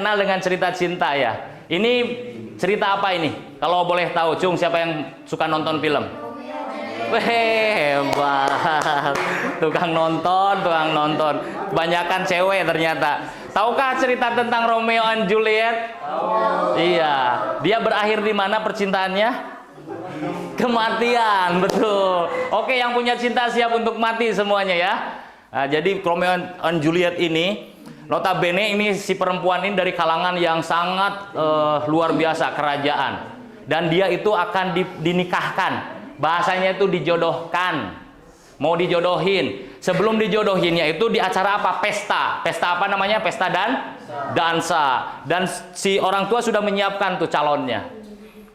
kenal dengan cerita cinta ya. Ini cerita apa ini? Kalau boleh tahu, Cung, siapa yang suka nonton film? Weh, hebat. Tukang nonton. Kebanyakan cewek ternyata. Tahukah cerita tentang Romeo and Juliet? Iya. Dia berakhir di mana percintaannya? Kematian, betul. Oke, yang punya cinta siap untuk mati semuanya ya. Nah, jadi Romeo and Juliet ini, notabene ini si perempuan ini dari kalangan yang sangat luar biasa, kerajaan. Dan dia itu akan dinikahkan. Bahasanya itu dijodohkan. Mau dijodohin. Sebelum dijodohinnya itu di acara apa? Pesta. Pesta apa namanya? Pesta dan dansa. Dan si orang tua sudah menyiapkan tuh calonnya.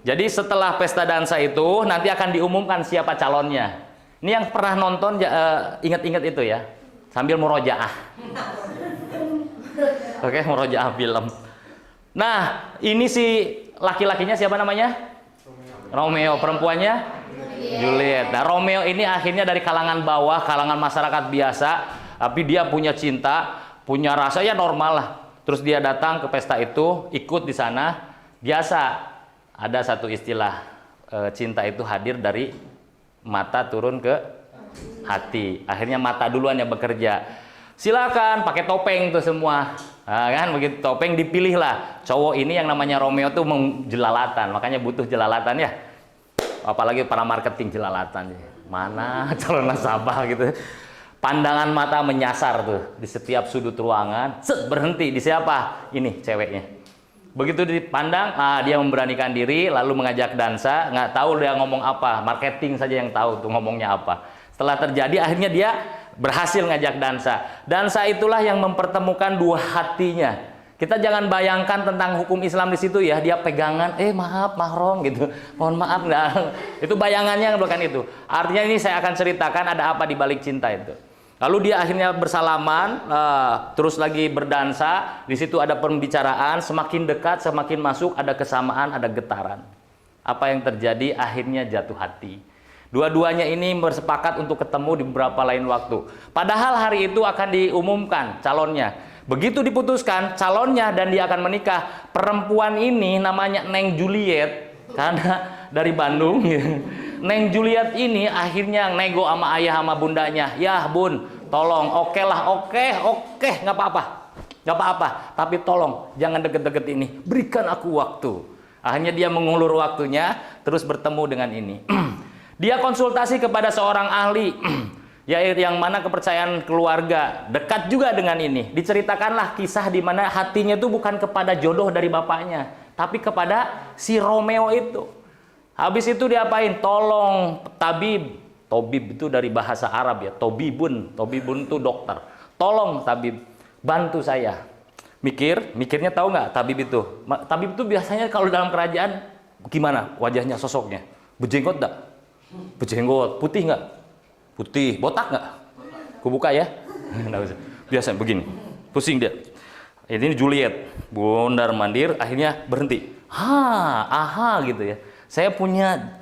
Jadi setelah pesta dansa itu nanti akan diumumkan siapa calonnya. Ini yang pernah nonton ingat-ingat itu ya. Sambil murojaah. Oke, murojaah film. Nah, ini si laki-lakinya siapa namanya? Romeo. Perempuannya Juliet. Nah, Romeo ini akhirnya dari kalangan bawah, kalangan masyarakat biasa, tapi dia punya cinta, punya rasa ya normal lah. Terus dia datang ke pesta itu, ikut di sana. Biasa ada satu istilah, cinta itu hadir dari mata turun ke hati. Akhirnya mata duluan yang bekerja. Silakan pakai topeng tuh semua. Nah, kan begitu topeng dipilih lah. Cowok ini yang namanya Romeo tuh jelalatan, makanya butuh jelalatan ya. Apalagi para marketing jelalatan. Mana calon nasabah gitu. Pandangan mata menyasar tuh di setiap sudut ruangan. Set, berhenti di siapa? Ini ceweknya. Begitu dipandang, dia memberanikan diri, lalu mengajak dansa. Nggak tahu dia ngomong apa, marketing saja yang tahu tuh ngomongnya apa. Setelah terjadi, akhirnya dia berhasil ngajak dansa. Dansa itulah yang mempertemukan dua hatinya. Kita jangan bayangkan tentang hukum Islam di situ ya, dia pegangan, maaf mahram gitu, mohon maaf nggak. Itu bayangannya bukan itu. Artinya ini saya akan ceritakan ada apa di balik cinta itu. Lalu dia akhirnya bersalaman, terus lagi berdansa. Di situ ada pembicaraan, semakin dekat, semakin masuk, ada kesamaan, ada getaran. Apa yang terjadi? Akhirnya jatuh hati. Dua-duanya ini bersepakat untuk ketemu di beberapa lain waktu. Padahal hari itu akan diumumkan calonnya. Begitu diputuskan calonnya dan dia akan menikah. Perempuan ini namanya Neng Juliet, karena dari Bandung. Neng Juliet ini akhirnya nego sama ayah sama bundanya. Ya bun, tolong, oke lah, oke, nggak apa-apa. Tapi tolong jangan deket-deket ini. Berikan aku waktu. Akhirnya dia mengulur waktunya, terus bertemu dengan ini. Dia konsultasi kepada seorang ahli. Ya, yang mana kepercayaan keluarga dekat juga dengan ini. Diceritakanlah kisah di mana hatinya itu bukan kepada jodoh dari bapaknya, tapi kepada si Romeo itu. Habis itu diapain? Tolong tabib. Tabib itu dari bahasa Arab ya. Tabibun itu dokter. Tolong tabib, bantu saya. Mikirnya tahu nggak tabib itu? Tabib itu biasanya kalau dalam kerajaan gimana wajahnya, sosoknya? Berjenggot nggak? Berjenggot. Putih nggak? Putih. Botak nggak? Kubuka ya. Biasa begini. Pusing dia. Ini Juliet. Bundar mandir. Akhirnya berhenti. Aha gitu ya. Saya punya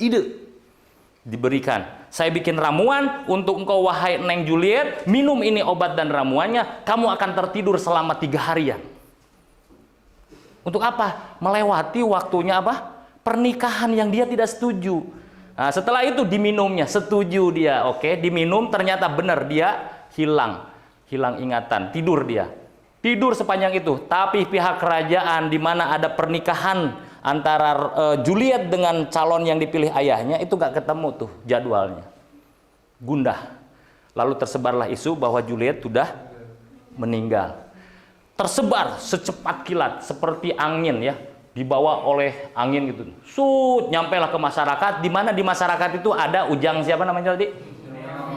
ide. Diberikan. Saya bikin ramuan untuk engkau wahai Neng Juliet. Minum ini obat dan ramuannya. Kamu akan tertidur selama 3 harian. Untuk apa? Melewati waktunya apa? Pernikahan yang dia tidak setuju. Nah, setelah itu diminumnya, setuju dia, oke, diminum, ternyata benar dia hilang ingatan, tidur dia. Tidur sepanjang itu, tapi pihak kerajaan di mana ada pernikahan antara Juliet dengan calon yang dipilih ayahnya itu gak ketemu tuh jadwalnya. Gundah. Lalu tersebarlah isu bahwa Juliet sudah meninggal. Tersebar secepat kilat seperti angin ya. Dibawa oleh angin gitu. Nyampailah ke masyarakat, di mana di masyarakat itu ada Ujang siapa namanya tadi?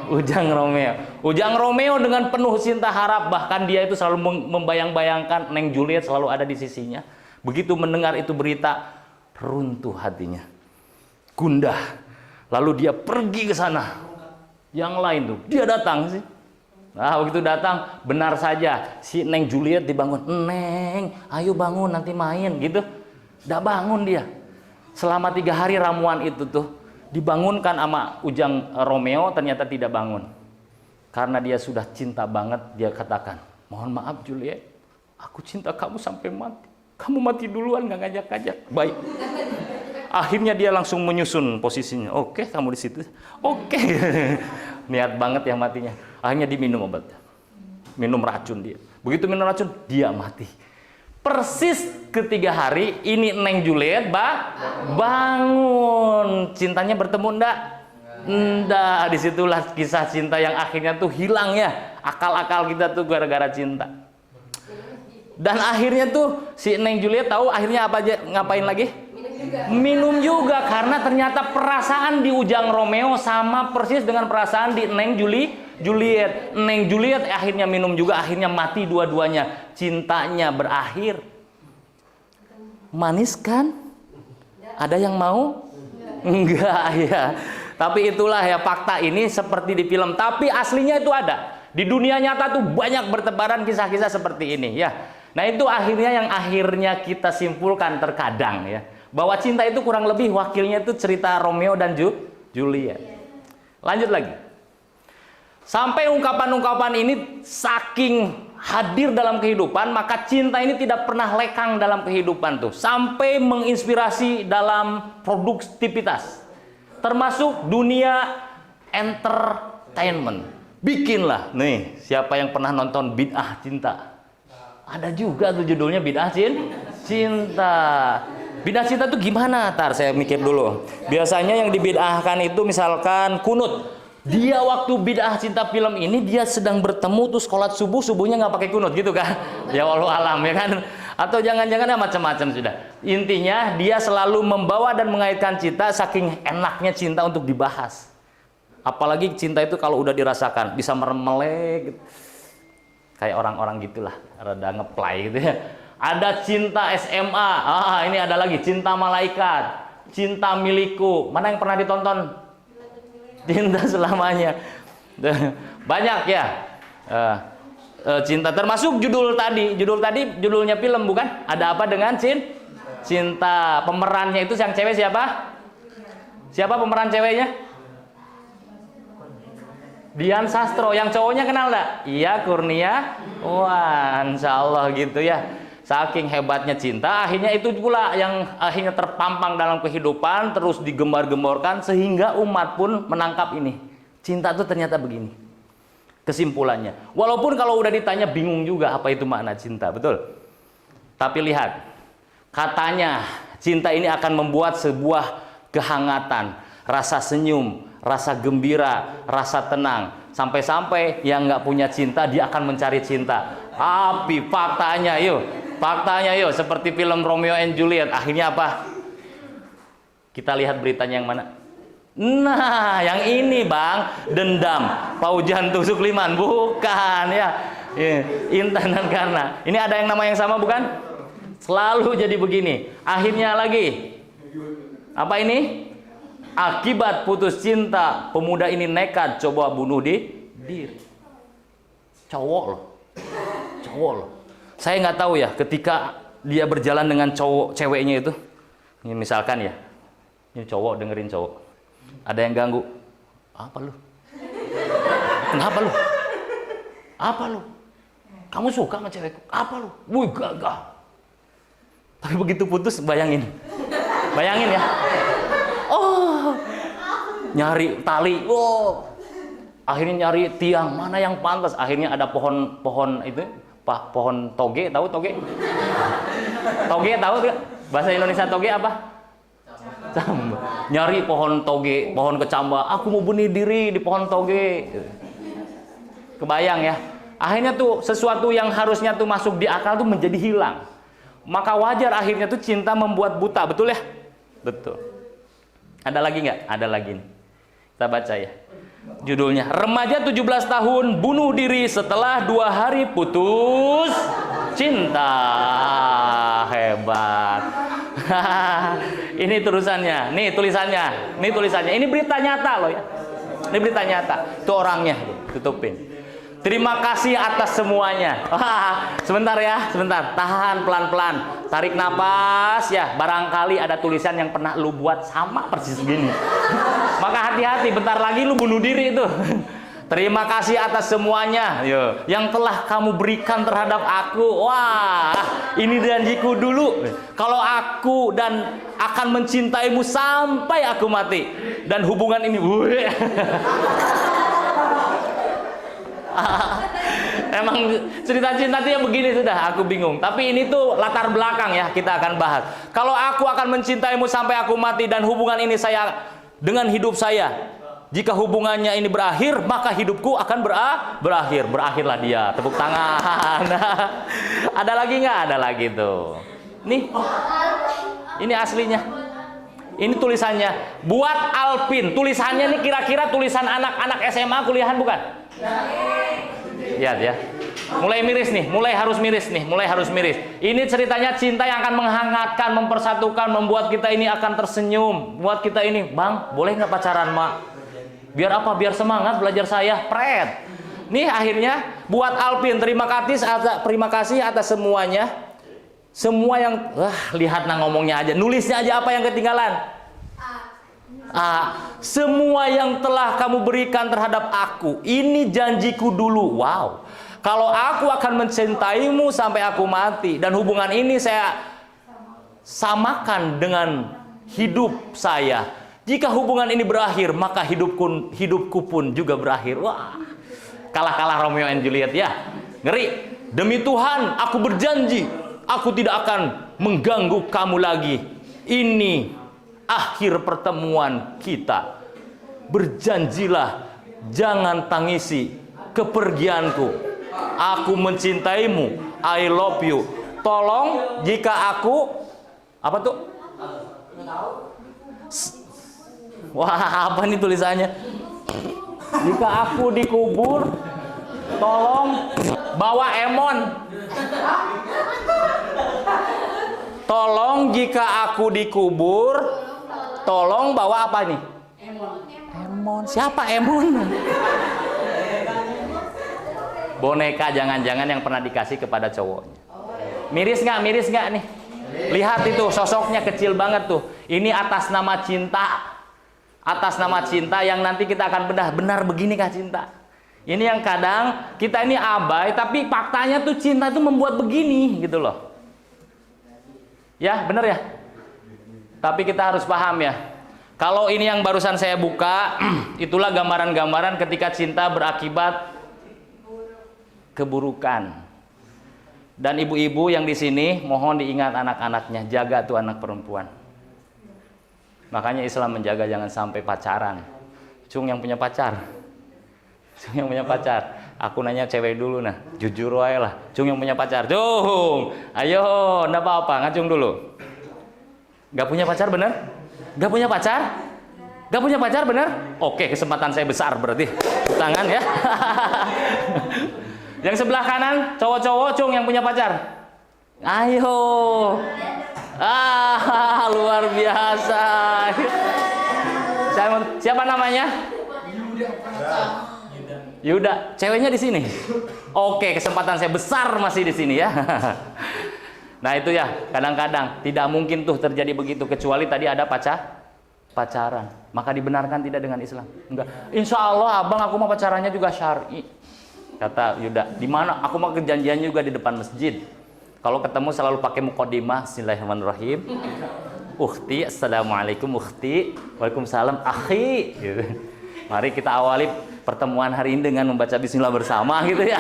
Ujang Romeo. Ujang Romeo dengan penuh cinta harap, bahkan dia itu selalu membayang-bayangkan Neng Juliet selalu ada di sisinya. Begitu mendengar itu berita, runtuh hatinya. Gundah. Lalu dia pergi ke sana. Yang lain tuh, dia datang sih. Nah, begitu datang, benar saja si Neng Juliet dibangun. Neng, ayo bangun nanti main gitu. Udah bangun dia. Selama 3 hari ramuan itu tuh dibangunkan sama Ujang Romeo, ternyata tidak bangun. Karena dia sudah cinta banget, dia katakan, mohon maaf Juliet, Aku cinta kamu sampai mati. Kamu mati duluan, nggak ngajak-ngajak. Baik. Akhirnya dia langsung menyusun posisinya. Oke, kamu di situ. Oke. Niat banget ya matinya. Akhirnya diminum obat. Minum racun dia. Begitu minum racun, dia mati. Persis ketiga hari, ini Neng Juliet bangun. Cintanya bertemu enggak? Enggak. Disitulah kisah cinta yang akhirnya tuh hilang ya. Akal-akal kita tuh gara-gara cinta. Dan akhirnya tuh si Neng Juliet tahu akhirnya apa aja, ngapain lagi? Minum juga karena ternyata perasaan di Ujang Romeo sama persis dengan perasaan di Neng Juliet. Neng Juliet akhirnya minum juga, akhirnya mati dua-duanya. Cintanya berakhir. Manis kan? Ada yang mau? Enggak ya. Tapi itulah ya fakta ini seperti di film. Tapi aslinya itu ada. Di dunia nyata tuh banyak bertebaran kisah-kisah seperti ini ya. Nah itu akhirnya yang akhirnya kita simpulkan terkadang ya. Bahwa cinta itu kurang lebih wakilnya itu cerita Romeo dan Juliet. Lanjut lagi. Sampai ungkapan-ungkapan ini saking hadir dalam kehidupan, maka cinta ini tidak pernah lekang dalam kehidupan tuh. Sampai menginspirasi dalam produktivitas. Termasuk dunia entertainment. Bikinlah, nih siapa yang pernah nonton Bid'ah Cinta? Ada juga tuh judulnya Bid'ah Cinta. Bid'ah cinta tuh gimana? Tar saya mikir dulu. Biasanya yang dibid'ahkan itu misalkan kunut. Dia waktu bid'ah cinta film ini dia sedang bertemu tuh sholat subuhnya nggak pakai kunut gitu kan? Ya wallahu alam ya kan? Atau jangan-jangan ya macam-macam sudah. Intinya dia selalu membawa dan mengaitkan cinta saking enaknya cinta untuk dibahas. Apalagi cinta itu kalau udah dirasakan bisa meremelek gitu. Kayak orang-orang gitulah, rada ngeplay gitu ya. Ada cinta SMA, ini ada lagi cinta malaikat, cinta milikku. Mana yang pernah ditonton? Cinta selamanya. Banyak ya. Cinta termasuk judul tadi judulnya film bukan? Ada apa dengan cinta? Pemerannya itu yang cewek siapa? Siapa pemeran ceweknya? Dian Sastro. Yang cowoknya kenal enggak? Iya, Kurnia. Wah, insya Allah gitu ya. Saking hebatnya cinta, akhirnya itu pula yang akhirnya terpampang dalam kehidupan, terus digembar-gemborkan sehingga umat pun menangkap ini. Cinta itu ternyata begini. Kesimpulannya. Walaupun kalau udah ditanya bingung juga apa itu makna cinta, betul? Tapi lihat, katanya cinta ini akan membuat sebuah kehangatan, rasa senyum, rasa gembira, rasa tenang. Sampai-sampai yang nggak punya cinta dia akan mencari cinta. Tapi faktanya yuk seperti film Romeo and Juliet, akhirnya apa? Kita lihat beritanya yang mana? Nah, yang ini bang, dendam, Paujan Tusuk Liman, bukan ya? Intan dan Karna. Ini ada yang nama yang sama bukan? Selalu jadi begini. Akhirnya lagi, apa ini? Akibat putus cinta, pemuda ini nekat coba bunuh diri. Cowok loh. Saya nggak tahu ya, ketika dia berjalan dengan ceweknya itu, ini misalkan ya, ini cowok dengerin cowok, ada yang ganggu, apa lu? Kenapa lu? Apa lu? Kamu suka sama cewekku? Apa lu? Wih gagah. Tapi begitu putus, bayangin ya. Oh, nyari tali, akhirnya nyari tiang mana yang pantas. Akhirnya ada pohon itu. Pohon toge, tahu toge? Toge tahu gak? Bahasa Indonesia toge apa? Camba. Nyari pohon toge, pohon kecamba. Aku mau bunuh diri di pohon toge. Kebayang ya? Akhirnya tuh sesuatu yang harusnya tuh masuk di akal tuh menjadi hilang. Maka wajar akhirnya tuh cinta membuat buta, betul ya? Betul. Ada lagi nggak? Ada lagi nih. Kita baca ya. Judulnya, remaja 17 tahun bunuh diri setelah 2 hari putus cinta. Hebat. Ini tulisannya. Ini berita nyata loh ya. Ini berita nyata. Itu orangnya, tutupin. Terima kasih atas semuanya. Sebentar ya, sebentar. Tahan pelan-pelan. Tarik napas ya. Barangkali ada tulisan yang pernah lu buat sama persis gini. Maka hati-hati, bentar lagi lu bunuh diri itu. Terima kasih atas semuanya yang telah kamu berikan terhadap aku. Wah, ini janjiku dulu. Kalau aku dan akan mencintaimu sampai aku mati. Dan hubungan ini, emang cerita cinta itu yang begini sudah, aku bingung. Tapi ini tuh latar belakang ya, kita akan bahas. Kalau aku akan mencintaimu sampai aku mati dan hubungan ini saya dengan hidup saya. Jika hubungannya ini berakhir, maka hidupku akan berakhir. Berakhirlah dia. Tepuk tangan. Ada lagi nggak? Ada lagi tuh. Nih, ini aslinya. Ini tulisannya. Buat Alpin. Tulisannya nih kira-kira tulisan anak-anak SMA kuliahan bukan? Lihat ya. Mulai miris nih. Mulai harus miris. Ini ceritanya cinta yang akan menghangatkan, mempersatukan, membuat kita ini akan tersenyum. Buat kita ini, Bang, boleh nggak pacaran, Mak? Biar apa? Biar semangat belajar saya. Pret. Nih akhirnya buat Alpin, terima kasih atas semuanya. Semua yang lihat ngomongnya aja, nulisnya aja apa yang ketinggalan? Semua yang telah kamu berikan terhadap aku, ini janjiku dulu. Wow. Kalau aku akan mencintaimu sampai aku mati dan hubungan ini saya samakan dengan hidup saya. Jika hubungan ini berakhir, maka hidupku pun juga berakhir. Wah, kalah Romeo and Juliet ya. Ngeri. Demi Tuhan, aku berjanji, aku tidak akan mengganggu kamu lagi. Ini akhir pertemuan kita. Berjanjilah, jangan tangisi kepergianku. Aku mencintaimu. I love you. Tolong jika aku apa tuh? Wah, apa nih tulisannya? Jika aku dikubur, tolong bawa Emon. Tolong jika aku dikubur, tolong bawa apa nih? Emon. Siapa Emon? Boneka jangan-jangan yang pernah dikasih kepada cowoknya. Miris nggak nih? Lihat itu sosoknya kecil banget tuh. Ini atas nama cinta. Atas nama cinta yang nanti kita akan benar beginikah cinta. Ini yang kadang kita ini abai, tapi faktanya tuh cinta itu membuat begini gitu loh. Ya, benar ya? Tapi kita harus paham ya. Kalau ini yang barusan saya buka, itulah gambaran-gambaran ketika cinta berakibat keburukan. Dan ibu-ibu yang di sini mohon diingat anak-anaknya, jaga tuh anak perempuan. Makanya Islam menjaga jangan sampai pacaran. Cung yang punya pacar. Aku nanya cewek dulu nah. Jujur wae lah. Cung yang punya pacar. Cung. Ayo, enggak apa-apa, ngacung dulu. Gak punya pacar bener? Gak punya pacar? Gak punya pacar bener? Oke, kesempatan saya besar berarti. Tangan ya. Yang sebelah kanan, cowok-cowok, Cung yang punya pacar. Ayo. Luar biasa. Siapa namanya? Yuda. Ceweknya di sini. Oke, kesempatan saya besar masih di sini ya. Nah itu ya, kadang-kadang tidak mungkin tuh terjadi begitu kecuali tadi ada pacaran. Maka dibenarkan tidak dengan Islam? Enggak. Insya Allah abang aku mau pacarannya juga syar'i. Kata Yuda. Di mana? Aku mau kejanjian juga di depan masjid. Kalau ketemu selalu pakai muqaddimah. Bismillahirrahmanirrahim. Ukhti, assalamualaikum ukhti. Waalaikumsalam akhi. Gitu. Mari kita awali pertemuan hari ini dengan membaca bismillah bersama gitu ya.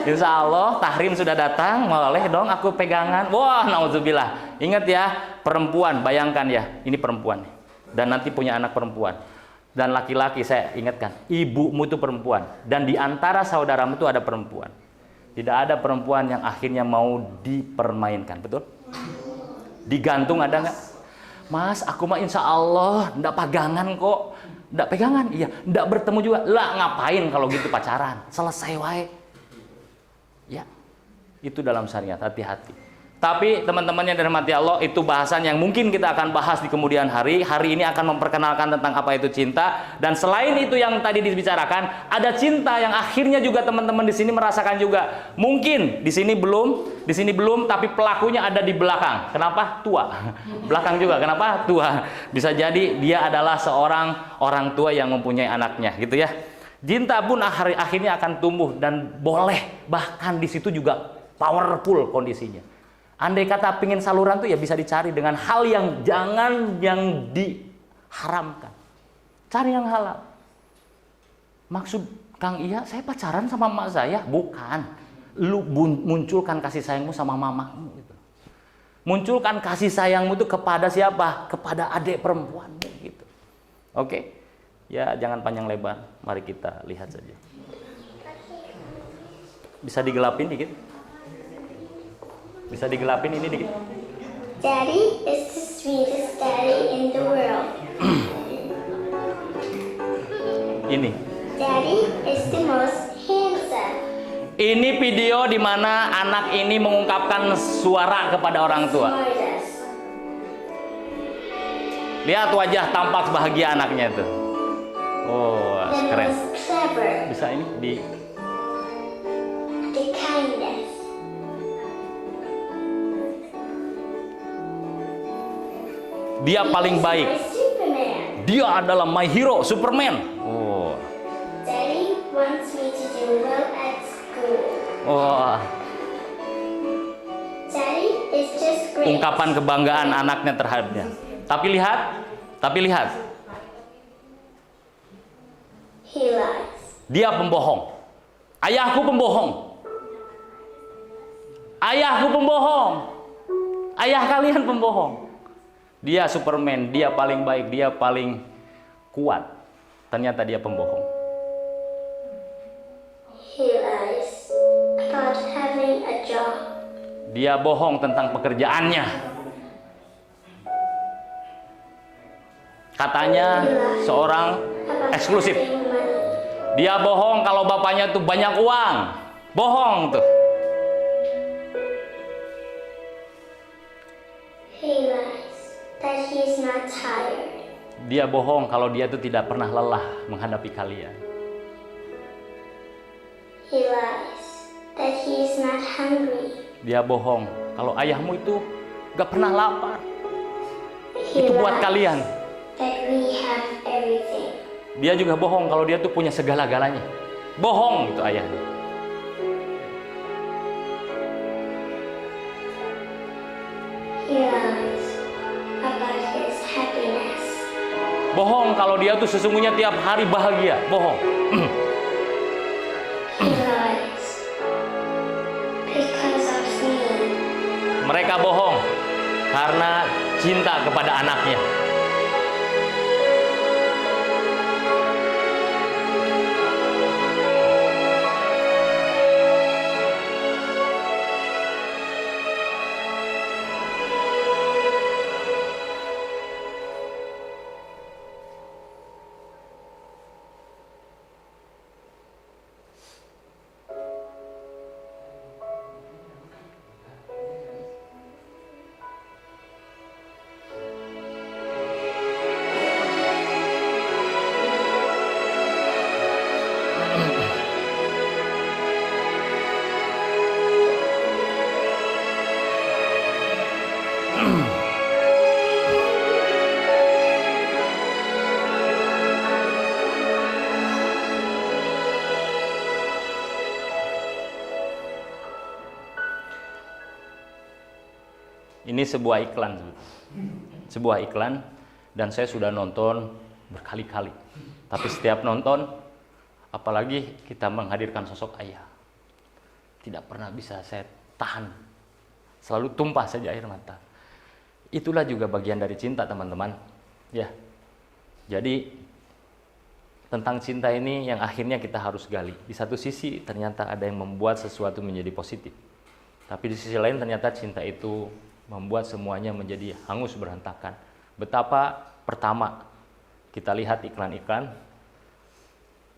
Insya Allah tahrim sudah datang. Boleh dong aku pegangan. Wah, naudzubillah. Ingat ya, perempuan, bayangkan ya, ini perempuan. Dan nanti punya anak perempuan. Dan laki-laki, saya ingatkan, ibumu itu perempuan. Dan di antara saudaramu itu ada perempuan. Tidak ada perempuan yang akhirnya mau dipermainkan, betul? Digantung ada nggak? Mas, aku mah insya Allah ndak pegangan kok. Ndak pegangan, iya. Ndak bertemu juga. Lah ngapain kalau gitu pacaran? Selesai wae. Ya, itu dalam syariat, hati-hati. Tapi teman-teman yang dirahmati Allah, itu bahasan yang mungkin kita akan bahas di kemudian hari. Hari ini akan memperkenalkan tentang apa itu cinta. Dan selain itu yang tadi dibicarakan, ada cinta yang akhirnya juga teman-teman di sini merasakan juga. Mungkin di sini belum, tapi pelakunya ada di belakang. Kenapa? Tua. Belakang juga. Kenapa? Tua. Bisa jadi dia adalah seorang orang tua yang mempunyai anaknya, gitu ya. Cinta pun akhirnya akan tumbuh dan boleh, bahkan di situ juga powerful kondisinya. Andai kata pingin saluran tuh ya bisa dicari dengan hal yang jangan yang diharamkan. Cari yang halal. Maksud Kang Iya, saya pacaran sama emak saya? Bukan. Lu munculkan kasih sayangmu sama mamamu gitu. Munculkan kasih sayangmu itu kepada siapa? Kepada adik perempuanmu gitu. Oke? Ya, jangan panjang lebar. Mari kita lihat saja. Bisa digelapin dikit? Bisa digelapin ini dikit? Daddy is the sweetest daddy in the world. Ini. Daddy is the most handsome. Ini video di mana anak ini mengungkapkan suara kepada orang tua. Smartest. Lihat wajah tampak bahagia anaknya itu. Oh, The keren. most clever. Bisa ini di The kindest. dia paling baik. My Superman. Dia adalah my hero, Superman. Oh. Daddy wants me to do well at school. Wah, Daddy is just great. ungkapan kebanggaan anaknya terhadapnya. Tapi lihat, He lies. dia pembohong. Ayahku pembohong. Ayahku pembohong. Ayah kalian pembohong. Dia Superman, dia paling baik, dia paling kuat. Ternyata dia pembohong. He lies about having a job. Dia bohong tentang pekerjaannya. Katanya seorang About eksklusif. having money. Dia bohong kalau bapaknya tuh banyak uang. Bohong tuh. He lies that he is not tired. Dia bohong kalau dia tuh tidak pernah lelah menghadapi kalian. He lies that he is not hungry. Dia bohong kalau ayahmu itu gak pernah lapar. He Itu buat lies kalian. that we have everything. Dia juga bohong kalau dia tuh punya segala-galanya. Bohong itu ayahnya. He lies about his happiness. Bohong kalau dia tuh sesungguhnya tiap hari bahagia. Bohong. He lies because of me. Mereka bohong karena cinta kepada anaknya. Ini sebuah iklan, sebuah iklan, dan saya sudah nonton berkali-kali. Tapi setiap nonton, apalagi kita menghadirkan sosok ayah, tidak pernah bisa saya tahan, selalu tumpah saja air mata. Itulah juga bagian dari cinta, teman-teman. Ya, jadi tentang cinta ini yang akhirnya kita harus gali. Di satu sisi ternyata ada yang membuat sesuatu menjadi positif, tapi di sisi lain ternyata cinta itu membuat semuanya menjadi hangus berantakan. Betapa pertama kita lihat iklan-iklan,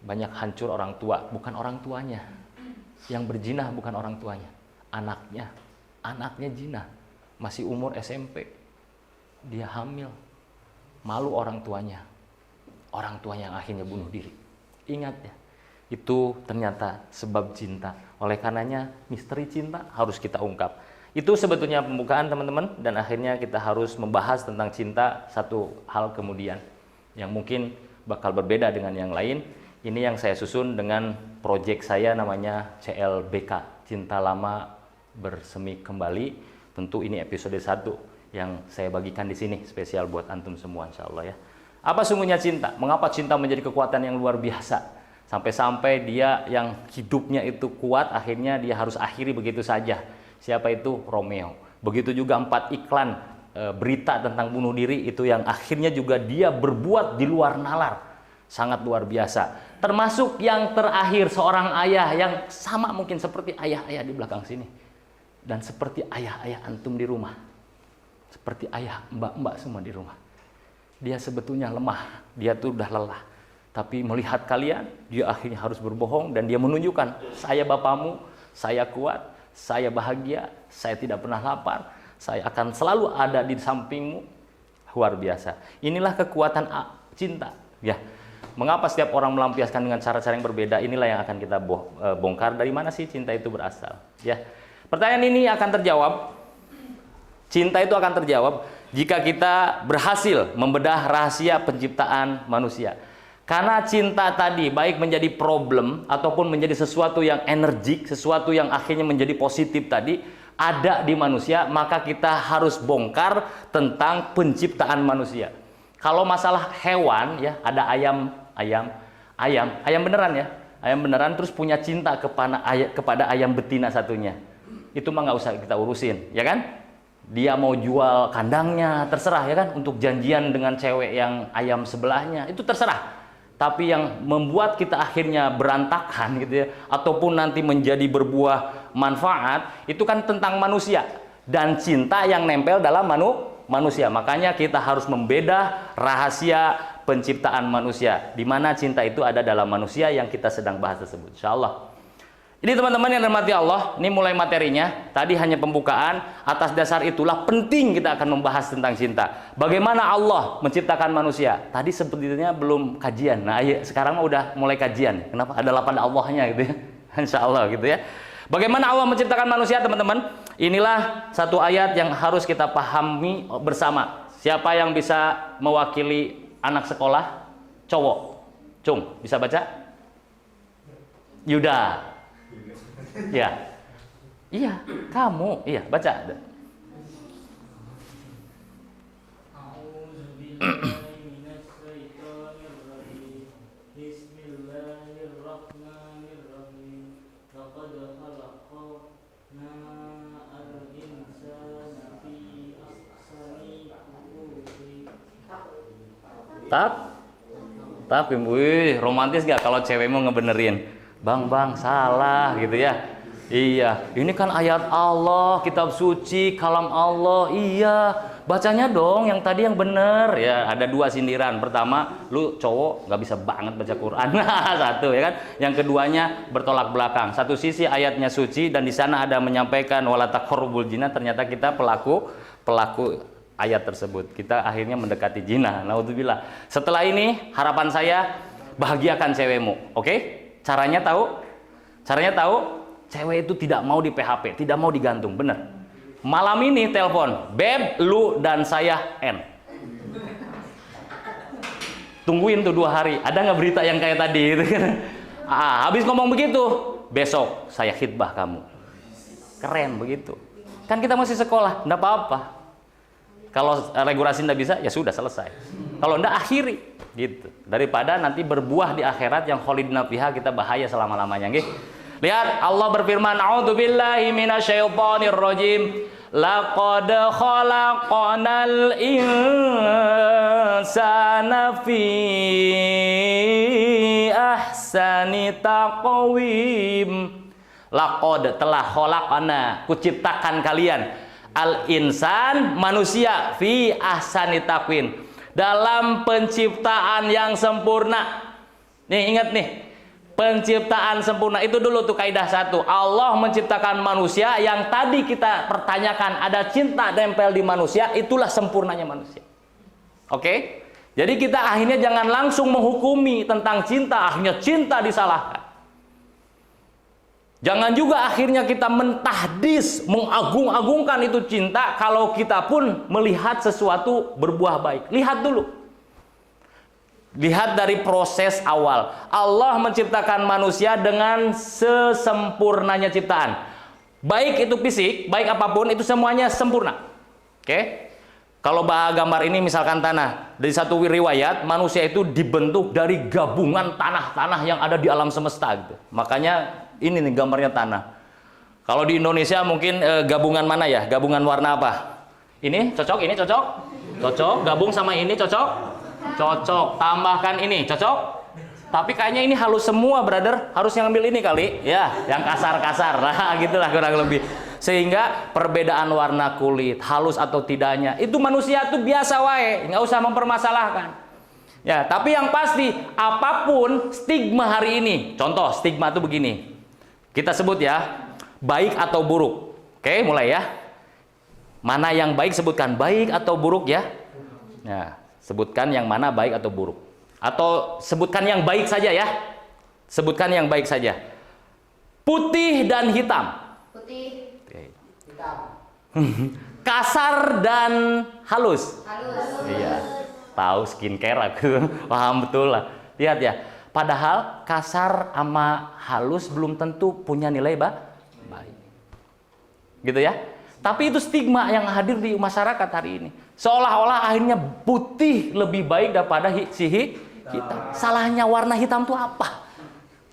banyak hancur orang tua, bukan orang tuanya. Yang berzinah bukan orang tuanya, anaknya zina, masih umur SMP, dia hamil, malu orang tuanya yang akhirnya bunuh diri. Ingat ya, itu ternyata sebab cinta. Oleh karenanya misteri cinta harus kita ungkap. Itu sebetulnya pembukaan, teman-teman, dan akhirnya kita harus membahas tentang cinta satu hal kemudian yang mungkin bakal berbeda dengan yang lain. Ini yang saya susun dengan proyek saya namanya CLBK, Cinta Lama Bersemi Kembali. Tentu ini episode 1 yang saya bagikan di sini spesial buat antum semua insyaallah ya. Apa sungguhnya cinta? Mengapa cinta menjadi kekuatan yang luar biasa? Sampai-sampai dia yang hidupnya itu kuat, akhirnya dia harus akhiri begitu saja. Siapa itu? Romeo. Begitu juga 4 iklan berita tentang bunuh diri itu yang akhirnya juga dia berbuat di luar nalar. Sangat luar biasa. Termasuk yang terakhir, seorang ayah yang sama mungkin seperti ayah-ayah di belakang sini. Dan seperti ayah-ayah antum di rumah. Seperti ayah, mbak-mbak semua di rumah. Dia sebetulnya lemah, dia tuh udah lelah. Tapi melihat kalian, dia akhirnya harus berbohong dan dia menunjukkan, saya bapamu, saya kuat, saya bahagia, saya tidak pernah lapar, saya akan selalu ada di sampingmu. Luar biasa. Inilah kekuatan cinta. Ya. Mengapa setiap orang melampiaskan dengan cara-cara yang berbeda? Inilah yang akan kita bongkar. Dari mana sih cinta itu berasal? Ya. Pertanyaan ini akan terjawab. Cinta itu akan terjawab jika kita berhasil membedah rahasia penciptaan manusia. Karena cinta tadi baik menjadi problem ataupun menjadi sesuatu yang energik, sesuatu yang akhirnya menjadi positif tadi ada di manusia, maka kita harus bongkar tentang penciptaan manusia. Kalau masalah hewan ya, ada ayam beneran ya. Ayam beneran terus punya cinta kepada ayam betina satunya. Itu mah nggak usah kita urusin, ya kan? Dia mau jual kandangnya, terserah ya kan, untuk janjian dengan cewek yang ayam sebelahnya, itu terserah. Tapi yang membuat kita akhirnya berantakan gitu ya, ataupun nanti menjadi berbuah manfaat, itu kan tentang manusia dan cinta yang nempel dalam manusia. Makanya kita harus membedah rahasia penciptaan manusia, di mana cinta itu ada dalam manusia yang kita sedang bahas tersebut. Insyaallah. Ini teman-teman yang dirahmati Allah, ini mulai materinya. Tadi hanya pembukaan, atas dasar itulah penting kita akan membahas tentang cinta. Bagaimana Allah menciptakan manusia. Tadi sebetulnya belum kajian. Nah, sekarang udah mulai kajian. Kenapa? Ada 8 Allahnya gitu ya. Insya Allah gitu ya. Bagaimana Allah menciptakan manusia, teman-teman? Inilah satu ayat yang harus kita pahami bersama. Siapa yang bisa mewakili anak sekolah? Cowok. Cung, bisa baca? Yuda. Ya, iya, kamu, iya, baca. Tapi, wih, romantis gak kalau cewekmu ngebenerin? Bang, salah gitu ya. Iya, ini kan ayat Allah, kitab suci, kalam Allah. Iya, bacanya dong yang tadi yang bener. Ya, ada 2 sindiran. Pertama, lu cowok nggak bisa banget baca Quran. Satu ya kan. Yang keduanya bertolak belakang. Satu sisi ayatnya suci dan di sana ada menyampaikan wala taqrabul zina, ternyata kita pelaku ayat tersebut. Kita akhirnya mendekati zina. Naudzubillah. Setelah ini harapan saya bahagiakan cewekmu. Oke? Caranya tahu? Cewek itu tidak mau di PHP, tidak mau digantung, bener. Malam ini telepon, Beb, lu dan saya N. Tungguin tuh 2 hari, ada nggak berita yang kayak tadi? Gitu kan? Habis ngomong begitu, besok saya khidbah kamu. Keren begitu. Kan kita masih sekolah, nggak apa-apa. Kalau regulasi nggak bisa, ya sudah selesai. Kalau nggak akhiri, gitu. Daripada nanti berbuah di akhirat yang khalidina fiha, kita bahaya selama-lamanya, nggih. Lihat Allah berfirman, a'udzubillahi minasyaitonir rajim. Laqad khalaqnal insana fi ahsani taqwim. Laqad telah khalaqna, kuciptakan kalian al insan manusia fi ahsani taqwim, dalam penciptaan yang sempurna. Nih ingat nih, penciptaan sempurna itu dulu tuh kaidah 1. Allah menciptakan manusia yang tadi kita pertanyakan, ada cinta nempel di manusia, itulah sempurnanya manusia. Oke? Jadi kita akhirnya jangan langsung menghukumi tentang cinta, akhirnya cinta disalahkan. Jangan juga akhirnya kita mentahdis, mengagung-agungkan itu cinta kalau kita pun melihat sesuatu berbuah baik. Lihat dulu. Lihat dari proses awal. Allah menciptakan manusia dengan sesempurnanya ciptaan. Baik itu fisik, baik apapun, itu semuanya sempurna. Oke? Kalau gambar ini misalkan tanah. Dari satu riwayat, manusia itu dibentuk dari gabungan tanah-tanah yang ada di alam semesta. Gitu. Makanya ini nih gambarnya tanah. Kalau di Indonesia mungkin gabungan mana ya? Gabungan warna apa? Ini cocok, ini cocok? Cocok. Gabung sama ini cocok? Cocok. Tambahkan ini cocok? Tapi kayaknya ini halus semua, brother. Harus yang ambil ini kali, ya, yang kasar-kasar. Nah, gitulah kurang lebih. Sehingga perbedaan warna kulit, halus atau tidaknya, itu manusia tuh biasa wae, nggak usah mempermasalahkan. Ya, tapi yang pasti apapun stigma hari ini. Contoh stigma tuh begini. Kita sebut ya, baik atau buruk. Oke, mulai ya. Mana yang baik sebutkan, baik atau buruk ya. Nah, sebutkan yang mana baik atau buruk. Atau sebutkan yang baik saja ya. Sebutkan yang baik saja. Putih dan hitam. Putih. Oke. Hitam. Kasar dan halus. Halus. Iya. Tahu skincare aku. Paham betul lah. Lihat ya. Padahal kasar sama halus belum tentu punya nilai baik. Gitu ya. Tapi itu stigma yang hadir di masyarakat hari ini. Seolah-olah akhirnya putih lebih baik daripada hitam. Salahnya warna hitam itu apa?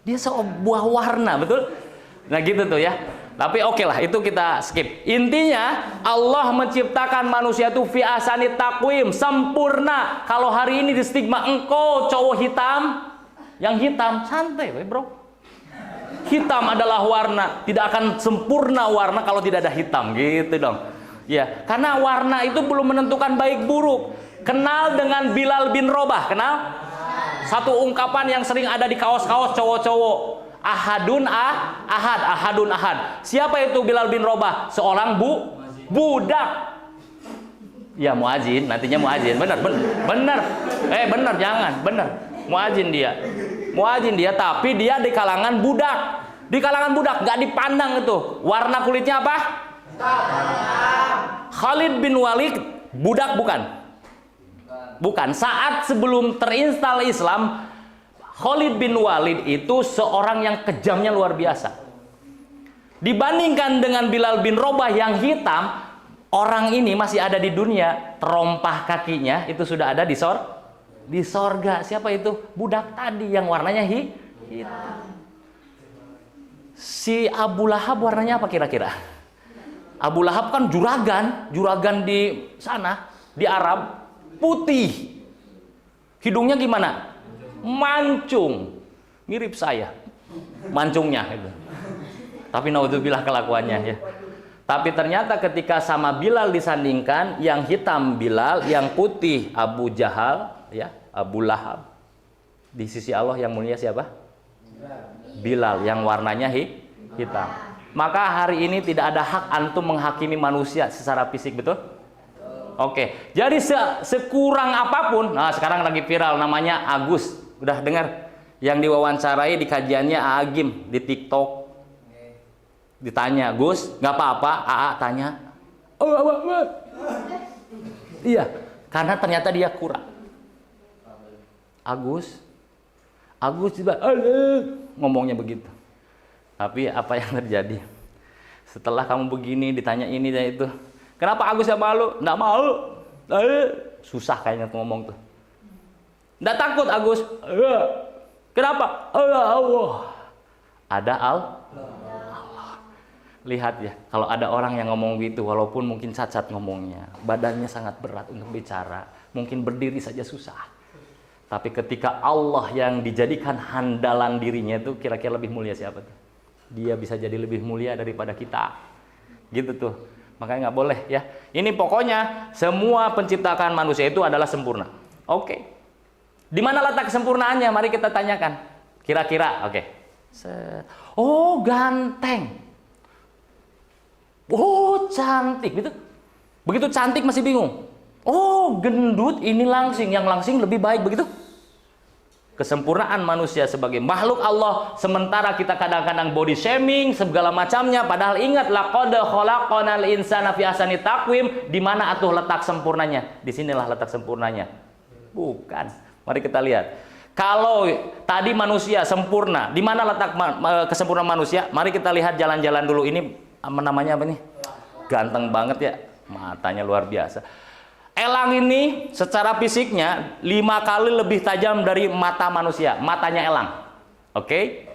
Dia sebuah warna, betul? Nah gitu tuh ya. Tapi oke lah, itu kita skip. Intinya Allah menciptakan manusia itu fi ahsani taqwim, sempurna. Kalau hari ini di stigma engkau cowok hitam, yang hitam santai, bro. Hitam adalah warna, tidak akan sempurna warna kalau tidak ada hitam, gitu dong. Ya, karena warna itu belum menentukan baik buruk. Kenal dengan Bilal bin Robah, kenal? Satu ungkapan yang sering ada di kaos-kaos cowok-cowok. Ahadun ahad. Siapa itu Bilal bin Robah? Seorang budak. Ya muazin, nantinya muazin. Benar. Benar, jangan, benar. Muazin dia, tapi dia di kalangan budak. Di kalangan budak, nggak dipandang itu. Warna kulitnya apa? Khalid bin Walid, budak bukan? Bukan. Saat sebelum terinstal Islam, Khalid bin Walid itu seorang yang kejamnya luar biasa. Dibandingkan dengan Bilal bin Robah yang hitam, orang ini masih ada di dunia, terompah kakinya itu sudah ada di sorga. Siapa itu? Budak tadi yang warnanya hitam. Si Abu Lahab warnanya apa kira-kira? Abu Lahab kan juragan di sana, di Arab, putih. Hidungnya gimana? Mancung. Mirip saya. Mancungnya itu. Tapi naudzubillah kelakuannya ya. Tapi ternyata ketika sama Bilal disandingkan, yang hitam Bilal, yang putih Abu Jahal, ya, Abu Lahab. Di sisi Allah yang mulia siapa? Bilal, yang warnanya hitam. Maka hari ini tidak ada hak antum menghakimi manusia secara fisik, betul? Oke. Jadi sekurang apapun, nah sekarang lagi viral namanya Agus. Udah dengar? Yang diwawancarai di kajiannya Agim di TikTok. Ditanya, "Gus, nggak apa-apa?" AA tanya. Iya, karena ternyata dia kurang. Agus juga ngomongnya begitu. Tapi apa yang terjadi? Setelah kamu begini ditanya ini dan itu, kenapa Agus yang malu? Nggak mau. Susah kayaknya tuh ngomong tuh. Nggak takut Agus. Kenapa? Allah. Ada Allah. Lihat ya, kalau ada orang yang ngomong gitu, walaupun mungkin cacat ngomongnya, badannya sangat berat untuk bicara, mungkin berdiri saja susah. Tapi ketika Allah yang dijadikan handalan dirinya itu, kira-kira lebih mulia siapa tuh? Dia bisa jadi lebih mulia daripada kita. Gitu tuh. Makanya nggak boleh ya. Ini pokoknya semua penciptaan manusia itu adalah sempurna. Oke. Di mana letak kesempurnaannya? Mari kita tanyakan. Kira-kira, oke. Oh, ganteng. Oh, cantik, gitu. Begitu cantik masih bingung. Oh, gendut, ini langsing, yang langsing lebih baik, begitu. Kesempurnaan manusia sebagai makhluk Allah, sementara kita kadang-kadang body shaming segala macamnya, padahal ingat laqad khalaqnal insana fi ahsani taqwim, di mana atuh letak sempurnanya? Di sinilah letak sempurnanya. Bukan. Mari kita lihat. Kalau tadi manusia sempurna, di mana letak kesempurnaan manusia? Mari kita lihat jalan-jalan dulu. Ini namanya apa nih? Ganteng banget ya, matanya luar biasa. Elang ini secara fisiknya 5 kali lebih tajam dari mata manusia, matanya elang. Oke?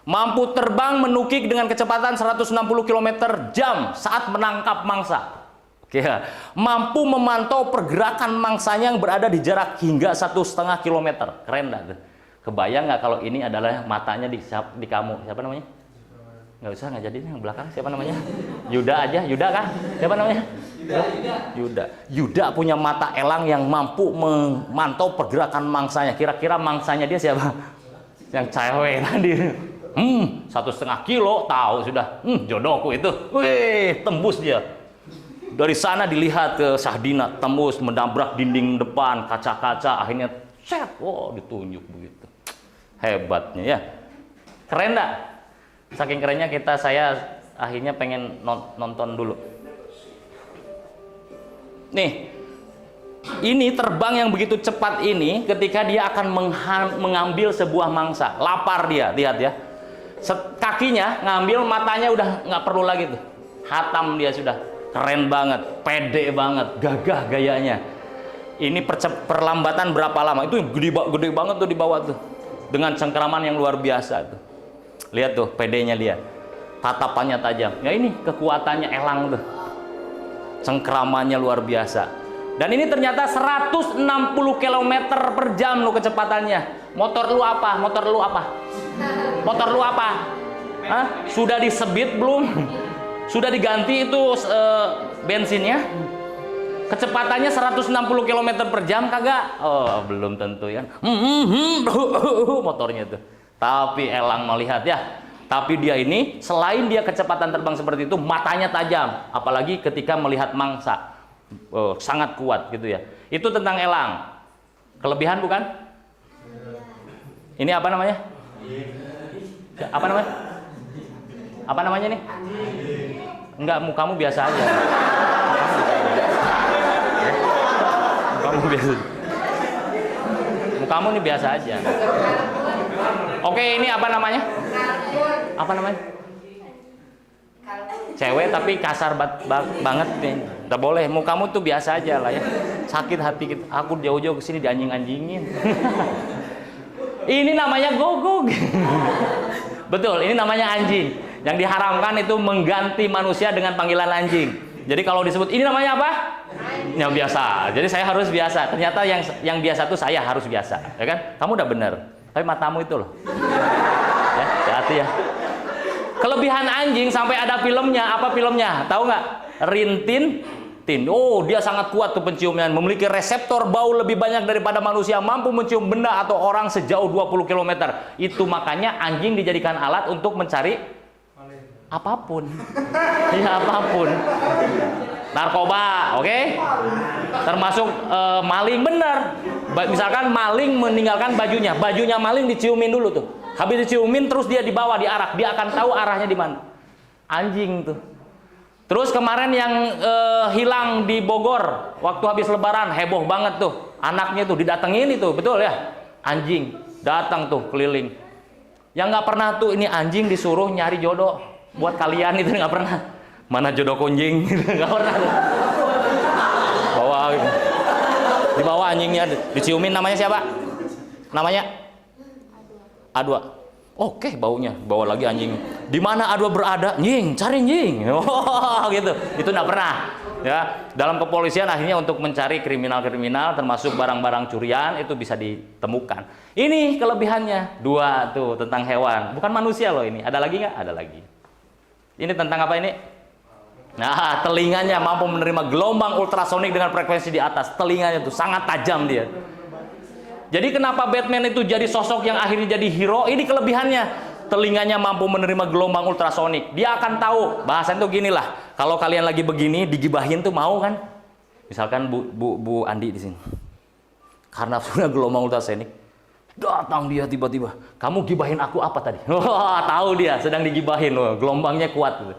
Mampu terbang menukik dengan kecepatan 160 km/jam saat menangkap mangsa. Oke, mampu memantau pergerakan mangsanya yang berada di jarak hingga 1,5 km. Keren nggak tuh? Kebayang nggak kalau ini adalah matanya di kamu? Siapa namanya? Nggak usah, nggak jadi yang belakang. Siapa namanya? Yuda aja. Yuda kah? Siapa namanya? Yuda. Yuda punya mata elang yang mampu memantau pergerakan mangsanya. Kira-kira mangsanya dia siapa? Yang cewek tadi. 1,5 kilo tahu sudah. Jodohku itu. Wih, tembus dia. Dari sana dilihat ke Sahdina, tembus menabrak dinding depan, kaca-kaca, akhirnya set, ditunjuk begitu. Hebatnya ya. Keren enggak? Saking kerennya saya akhirnya pengen nonton dulu. Nih, ini terbang yang begitu cepat ini ketika dia akan mengambil sebuah mangsa. Lapar dia, lihat ya. Kakinya ngambil, matanya udah nggak perlu lagi tuh. Hatam dia sudah. Keren banget, pede banget, gagah gayanya. Ini perlambatan berapa lama? Itu gede banget tuh di bawah tuh. Dengan cengkeraman yang luar biasa tuh. Lihat tuh, pedenya dia. Tatapannya tajam. Ya ini kekuatannya elang tuh. Cengkeramannya luar biasa. Dan ini ternyata 160 km/jam lo kecepatannya. Motor lu apa? Motor lu apa? Motor lu apa? Hah? Sudah disebit belum? Sudah diganti itu bensinnya? Kecepatannya 160 km/jam kagak? Oh, belum tentu ya. Motornya tuh. Tapi elang melihat ya. Tapi dia ini selain dia kecepatan terbang seperti itu, matanya tajam. Apalagi ketika melihat mangsa. Sangat kuat gitu ya. Itu tentang elang. Kelebihan bukan? Ini apa namanya? Apa namanya? Apa namanya nih? Enggak, mukamu biasa aja. Mukamu biasa. Mukamu nih biasa aja. Oke, ini apa namanya? Apa namanya? Cewek tapi kasar banget nih. Nggak boleh, mukamu tuh biasa aja lah ya. Sakit hati kita. Aku jauh-jauh kesini dianjing-anjingin. Ini namanya gogog. Betul, ini namanya anjing. Yang diharamkan itu mengganti manusia dengan panggilan anjing. Jadi kalau disebut ini namanya apa? Yang biasa. Jadi saya harus biasa. Ternyata yang biasa itu saya harus biasa, ya kan? Kamu udah bener. Tapi matamu itu loh. Ya, hati-hati ya. Kelebihan anjing sampai ada filmnya. Apa filmnya? Tahu nggak? Rintin. Oh, dia sangat kuat tuh penciumannya. Memiliki reseptor bau lebih banyak daripada manusia. Mampu mencium benda atau orang sejauh 20 km. Itu makanya anjing dijadikan alat untuk mencari apapun. Ya, apapun. Narkoba, oke? Termasuk maling, bener. Misalkan maling meninggalkan bajunya maling diciumin dulu tuh. Habis diciumin terus dia dibawa, diarak, dia akan tahu arahnya di mana. Anjing tuh. Terus kemarin yang hilang di Bogor waktu habis Lebaran, heboh banget tuh. Anaknya tuh didatengin itu, betul ya? Anjing datang tuh keliling. Yang nggak pernah tuh ini anjing disuruh nyari jodoh buat kalian itu nggak pernah. Mana jodoh kunjing? Nggak pernah. Bawa gitu. Dibawa anjingnya, diciumin, namanya siapa? Namanya A2. Oke, baunya, bawa lagi anjing. Di mana A2 berada? Nying, cari nying. Oh, gitu. Itu nggak pernah. Ya, dalam kepolisian akhirnya untuk mencari kriminal-kriminal termasuk barang-barang curian itu bisa ditemukan. Ini kelebihannya. 2 tuh tentang hewan. Bukan manusia loh ini. Ada lagi nggak? Ada lagi. Ini tentang apa ini? Nah, telinganya mampu menerima gelombang ultrasonik dengan frekuensi di atas. Telinganya tuh sangat tajam dia. Jadi kenapa Batman itu jadi sosok yang akhirnya jadi hero? Ini kelebihannya. Telinganya mampu menerima gelombang ultrasonik. Dia akan tahu. Bahasan tuh gini lah. Kalau kalian lagi begini digibahin tuh mau kan? Misalkan Bu Andi di sini. Karena sudah gelombang ultrasonik, datang dia tiba-tiba. Kamu gibahin aku apa tadi? Wah, tahu dia sedang digibahin loh. Gelombangnya kuat tuh.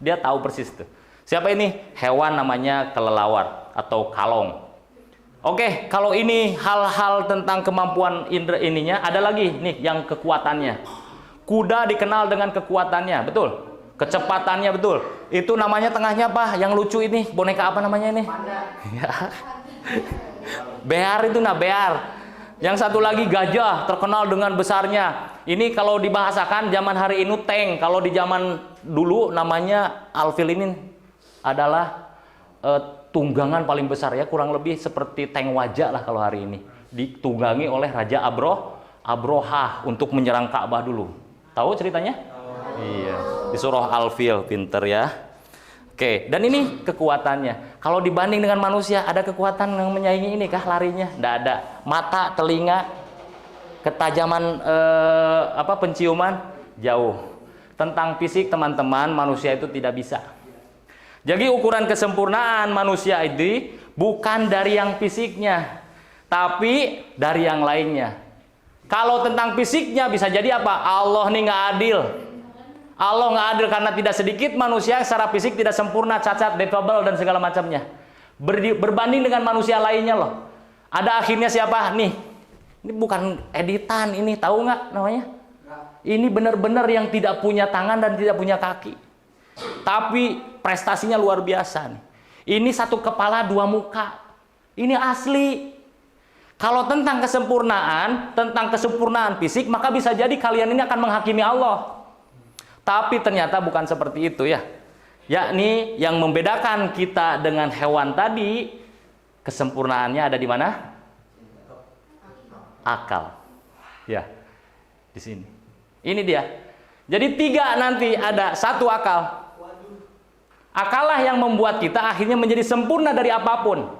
Dia tahu persis tuh. Siapa ini? Hewan namanya kelelawar atau kalong. Oke, kalau ini hal-hal tentang kemampuan indera ininya, ada lagi nih yang kekuatannya. Kuda dikenal dengan kekuatannya, betul. Kecepatannya, betul. Itu namanya tengahnya apa? Yang lucu ini, boneka apa namanya ini? Bear itu nah, bear. Yang satu lagi gajah, terkenal dengan besarnya. Ini kalau dibahasakan zaman hari ini tank. Kalau di zaman dulu namanya alfil ini adalah tunggangan paling besar ya, kurang lebih seperti tank wajah lah kalau hari ini. Ditunggangi oleh Raja Abroha untuk menyerang Ka'bah dulu. Tahu ceritanya? Iya, di surah Al-Fil, pinter ya. Oke, dan ini kekuatannya. Kalau dibanding dengan manusia, ada kekuatan yang menyaingi ini kah larinya? Tidak ada. Mata, telinga, ketajaman penciuman jauh. Tentang fisik teman-teman, manusia itu tidak bisa. Jadi ukuran kesempurnaan manusia itu bukan dari yang fisiknya, tapi dari yang lainnya. Kalau tentang fisiknya bisa jadi apa? Allah nih nggak adil. Allah nggak adil karena tidak sedikit manusia secara fisik tidak sempurna, cacat, defable dan segala macamnya. Berbanding dengan manusia lainnya loh. Ada akhirnya siapa? Nih, ini bukan editan, ini tahu nggak namanya? Ini benar-benar yang tidak punya tangan dan tidak punya kaki. Tapi prestasinya luar biasa nih. Ini satu kepala dua muka. Ini asli. Kalau tentang kesempurnaan fisik, maka bisa jadi kalian ini akan menghakimi Allah. Tapi ternyata bukan seperti itu ya. Yakni yang membedakan kita dengan hewan tadi, kesempurnaannya ada di mana? Akal. Ya. Di sini. Ini dia. Jadi 3 nanti ada 1 akal. Akallah yang membuat kita akhirnya menjadi sempurna dari apapun.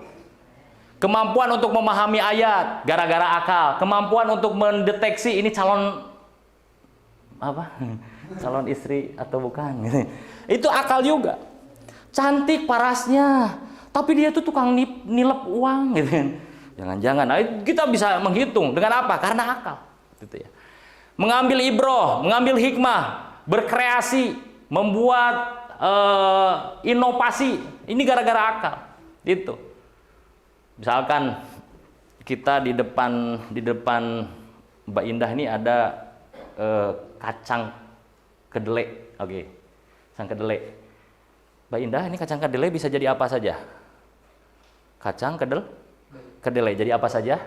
Kemampuan untuk memahami ayat gara-gara akal. Kemampuan untuk mendeteksi ini calon calon istri atau bukan. Itu akal juga. Cantik parasnya, tapi dia tuh tukang nilep uang gitu kan. Jangan-jangan. Nah, kita bisa menghitung dengan apa? Karena akal. Gitu ya. Mengambil ibroh, mengambil hikmah, berkreasi, membuat inovasi. Ini gara-gara akal. Itu. Misalkan kita di depan Mbak Indah ini ada kacang kedelai. Oke. Kacang kedelai. Mbak Indah, ini kacang kedelai bisa jadi apa saja? Kacang kedelai jadi apa saja?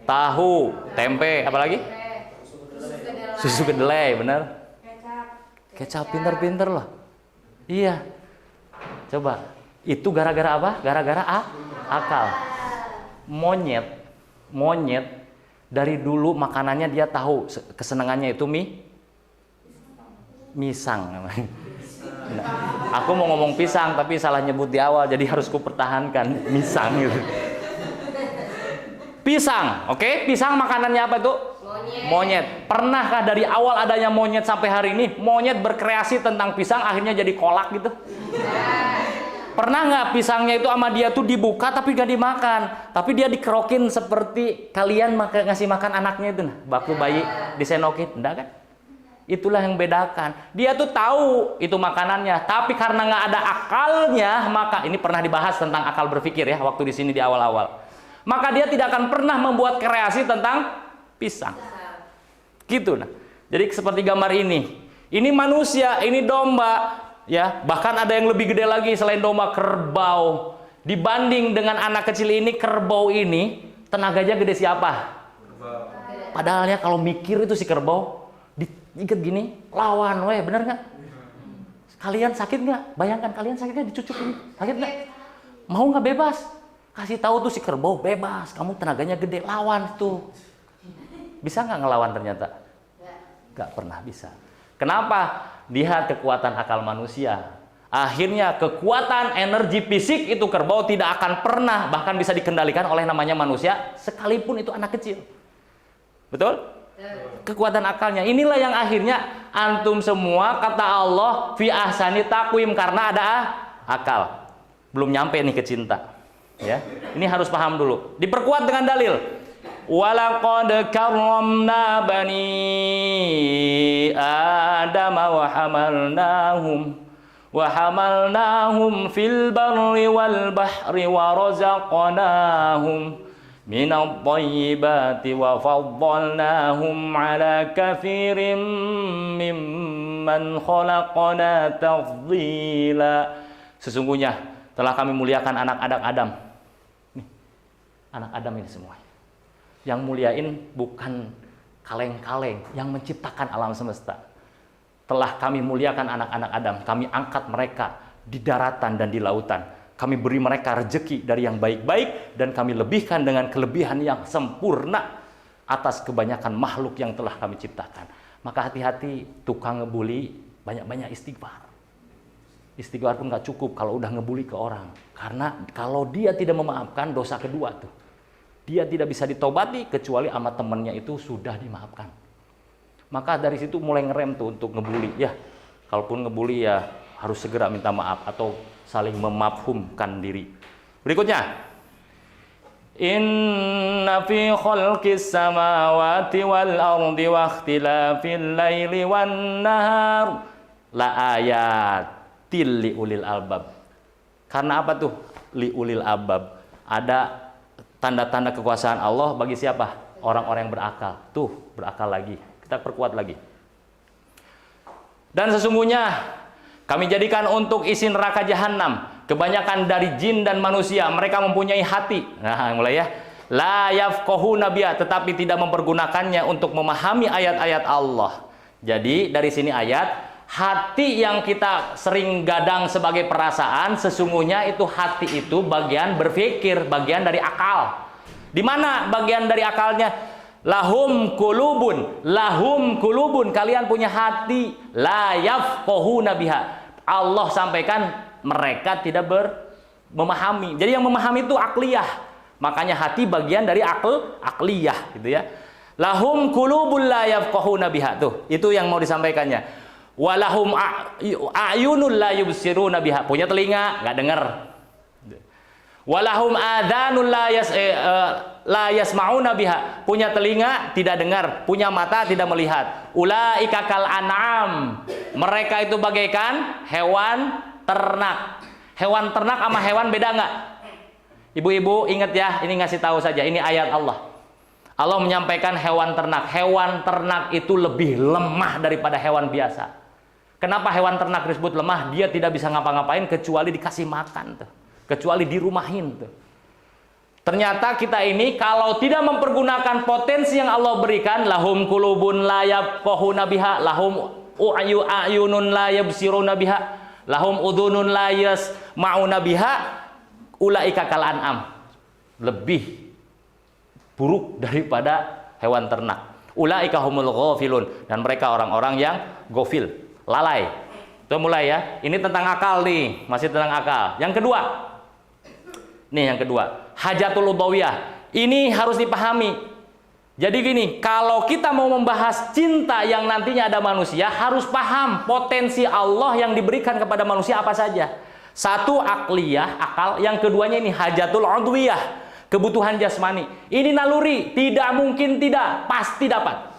Tahu, tempe, apa lagi? Susu kedelai, benar? Kecap, pinter-pinter loh. Iya. Coba, itu gara-gara apa? Gara-gara akal. Monyet dari dulu makanannya dia tahu, kesenangannya itu misang namanya. Nah, aku mau ngomong pisang tapi salah nyebut di awal, jadi harus kupertahankan misang gitu. Pisang, oke? Pisang makanannya apa tuh? Monyet. Pernahkah dari awal adanya monyet sampai hari ini monyet berkreasi tentang pisang akhirnya jadi kolak gitu? Pernah nggak pisangnya itu sama dia tuh dibuka tapi gak dimakan, tapi dia dikerokin seperti kalian ngasih makan anaknya itu, nah, waktu bayi disenokin, enggak kan? Itulah yang bedakan. Dia tuh tahu itu makanannya, tapi karena nggak ada akalnya, maka ini pernah dibahas tentang akal berpikir ya waktu di sini di awal-awal. Maka dia tidak akan pernah membuat kreasi tentang pisang. Gitu nah. Jadi seperti gambar ini. Ini manusia, ini domba, ya. Bahkan ada yang lebih gede lagi selain domba, kerbau. Dibanding dengan anak kecil ini, kerbau ini tenaganya gede siapa? Padahalnya kalau mikir itu si kerbau diikat gini, lawan, weh, bener nggak? Kalian sakit nggak? Bayangkan kalian sakitnya dicucuk ini, sakit nggak? Mau nggak bebas? Kasih tahu tuh si kerbau, bebas, kamu tenaganya gede, lawan tuh. Bisa nggak ngelawan ternyata? Nggak pernah bisa. Kenapa? Lihat kekuatan akal manusia. Akhirnya kekuatan energi fisik itu kerbau tidak akan pernah bahkan bisa dikendalikan oleh namanya manusia, sekalipun itu anak kecil. Betul? Kekuatan akalnya. Inilah yang akhirnya antum semua kata Allah fi ahsani taqwim, karena ada akal. Belum nyampe nih ke cinta. Ya. Ini harus paham dulu. Diperkuat dengan dalil. Walaqad karramna bani Adam wa hamalnahum wa hamalnahum fil barri wal bahri wa razaqnahum minat thayyibati wa faddalnahum ala katsirin mimman khalaqna tafdila. Sesungguhnya telah kami muliakan anak-anak Adam. Nih, anak Adam ini semua. Yang muliain bukan kaleng-kaleng, yang menciptakan alam semesta. Telah kami muliakan anak-anak Adam, kami angkat mereka di daratan dan di lautan. Kami beri mereka rezeki dari yang baik-baik dan kami lebihkan dengan kelebihan yang sempurna atas kebanyakan makhluk yang telah kami ciptakan. Maka hati-hati tukang ngebully, banyak-banyak istighfar. Istighfar pun gak cukup kalau udah ngebully ke orang. Karena kalau dia tidak memaafkan, dosa kedua tuh. Dia tidak bisa ditobati kecuali sama temannya itu sudah dimaafkan. Maka dari situ mulai ngerem tuh untuk ngebully. Ya, kalaupun ngebully ya harus segera minta maaf atau saling memafhumkan diri. Berikutnya, inna fi khalqis samawati wal ardi wa ikhtilafil laili wan nahar la ayatil li ulil albab. Karena apa tuh li ulil albab? Ada tanda-tanda kekuasaan Allah bagi siapa? Orang-orang yang berakal. Tuh, berakal lagi. Kita perkuat lagi. Dan sesungguhnya kami jadikan untuk isi neraka jahanam kebanyakan dari jin dan manusia. Mereka mempunyai hati. Nah, mulai ya. La yafqahuna biha, tetapi tidak mempergunakannya untuk memahami ayat-ayat Allah. Jadi dari sini ayat, hati yang kita sering gadang sebagai perasaan, sesungguhnya itu hati itu bagian berpikir, bagian dari akal. Di mana bagian dari akalnya? Lahum kulubun, kalian punya hati, la yafqahuna biha. Allah sampaikan mereka tidak memahami. Jadi yang memahami itu akliyah. Makanya hati bagian dari akliyah gitu ya. Lahum kulubun la yafqahuna biha. Tuh, itu yang mau disampaikannya. Walahum a'yunul la yubsiruna biha. Punya telinga, enggak dengar. Walahum adhanul la yasma'una biha. Punya telinga, tidak dengar. Punya mata, tidak melihat. Ulaika kal an'am. Mereka itu bagaikan hewan ternak. Hewan ternak sama hewan beda nggak? Ibu-ibu ingat ya, ini ngasih tahu saja. Ini ayat Allah. Allah menyampaikan hewan ternak. Hewan ternak itu lebih lemah daripada hewan biasa. Kenapa hewan ternak disebut lemah? Dia tidak bisa ngapa-ngapain kecuali dikasih makan tuh. Kecuali dirumahin tuh. Ternyata kita ini kalau tidak mempergunakan potensi yang Allah berikan, lahum kulubun la yafqahuna biha, lahum ayunun la yabsiruna biha, lahum udhunun la yasma'una biha, ulaika kal an'am. Lebih buruk daripada hewan ternak. Ulaika humul ghafilun, dan mereka orang-orang yang gofil, lalai. Itu mulai ya. Ini tentang akal nih, masih tentang akal. Yang kedua. Nih yang kedua, hajatul udawiyah. Ini harus dipahami. Jadi gini, kalau kita mau membahas cinta yang nantinya ada manusia, harus paham potensi Allah yang diberikan kepada manusia apa saja. Satu akliyah, akal. Yang keduanya ini hajatul udawiyah, kebutuhan jasmani. Ini naluri, tidak mungkin tidak, pasti dapat.